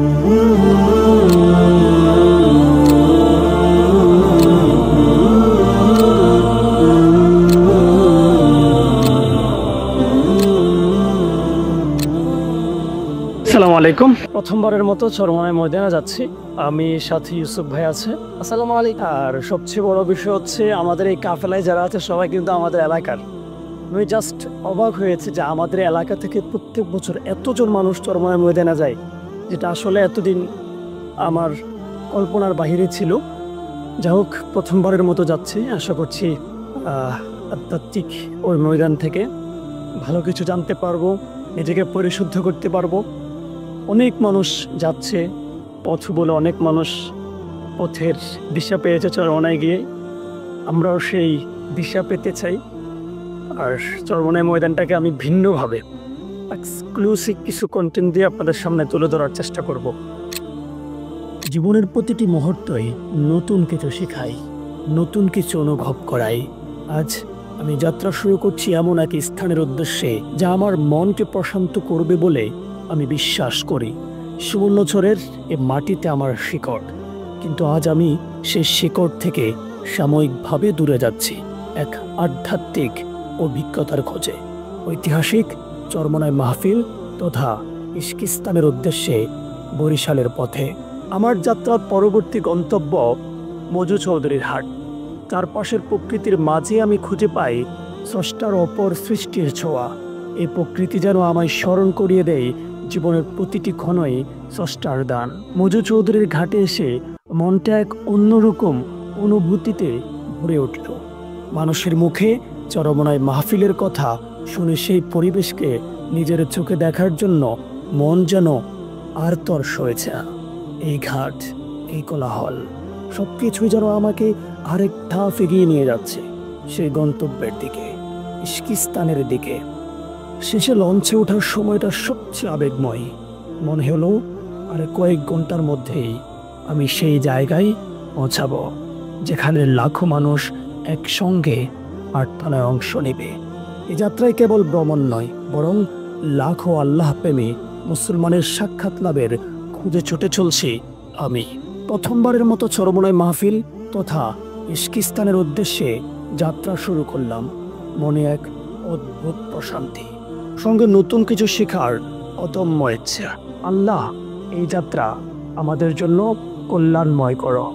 আসসালামু আলাইকুম। প্রথমবারের মতো চরমনাই ময়দানে যাচ্ছি। আমি সাথে ইউসুফ ভাই আছে। আসসালামু আলাইকুম। আর সবচেয়ে বড় বিষয় হচ্ছে আমাদের এই কাফেলায় যারা আছে সবাই কিন্তু আমাদের এলাকার। আমি জাস্ট অবাক হয়েছে যে আমাদের এলাকা থেকে প্রত্যেক বছর এতজন মানুষ চরমনাই ময়দানে যায়, যেটা আসলে এতদিন আমার কল্পনার বাহিরে ছিল। যাই হোক, প্রথমবারের মতো যাচ্ছি। আশা করছি আধ্যাত্মিক ওই ময়দান থেকে ভালো কিছু জানতে পারবো, নিজেকে পরিশুদ্ধ করতে পারবো। অনেক মানুষ যাচ্ছে পথ বলে, অনেক মানুষ পথের দিশা পেয়েছে চরমনায় গিয়ে। আমরাও সেই দিশা পেতে চাই। আর চরমনাই ময়দানটাকে আমি ভিন্নভাবে এক্সক্লুসিভ কিছু কন্টেন্ট দিয়ে আপনাদের সামনে তুলে ধরার চেষ্টা করব। জীবনের প্রতিটি মুহূর্তই নতুন কিছু শেখাই, নতুন কিছু অনুভব করাই। আজ আমি যাত্রা শুরু করছি এমন এক স্থানের উদ্দেশ্যে যা আমার মনকে প্রশান্ত করবে বলে আমি বিশ্বাস করি। সুবর্ণচরের এ মাটিতে আমার শিকড়, কিন্তু আজ আমি সেই শিকড় থেকে সাময়িকভাবে দূরে যাচ্ছি এক আধ্যাত্মিক অভিজ্ঞতার খোঁজে। ঐতিহাসিক চরমনাই মাহফিল তথা ইস্কিস্তানের উদ্দেশ্যে বরিশালের পথে আমার যাত্রার পরবর্তী গন্তব্য মজু চৌধুরীর হাট। চারপাশের প্রকৃতির মাঝে আমি খুঁজে পাই স্রষ্টার অপর সৃষ্টির ছোঁয়া। এই প্রকৃতি যেন আমায় স্মরণ করিয়ে দেয় জীবনের প্রতিটি ক্ষণই স্রষ্টার দান। মজু চৌধুরীর ঘাটে এসে মনটা এক অন্যরকম অনুভূতিতে ভরে উঠল। মানুষের মুখে চরমনাই মাহফিলের কথা শুনে সেই পরিবেশকে নিজের চোখে দেখার জন্য মন যেন আর তর্স হয়েছে। এই ঘাট, এই কোলাহল সবকিছুই যেন আমাকে আরেক ধাপ এগিয়ে নিয়ে যাচ্ছে সেই গন্তব্যের দিকে, ইস্কিস্তানের দিকে। শেষে লঞ্চে ওঠার সময়টা সবচেয়ে আবেগময়। মনে হলো আর কয়েক ঘন্টার মধ্যেই আমি সেই জায়গায় পৌঁছাবো যেখানে লাখো মানুষ একসঙ্গে প্রার্থনায় অংশ নেবে। এই যাত্রায় কেবল ভ্রমণ নয়, বরং লাখো আল্লাহ প্রেমী মুসলমানের সাক্ষাৎ লাভের খুঁজে ছুটে চলছি আমি। প্রথমবারের মতো চরমনাই মাহফিল তথা ইস্কিস্তানের উদ্দেশ্যে যাত্রা শুরু করলাম। মনে এক অদ্ভুত প্রশান্তি, সঙ্গে নতুন কিছু শেখার অদম্য ইচ্ছা। আল্লাহ এই যাত্রা আমাদের জন্য কল্যাণময় করো।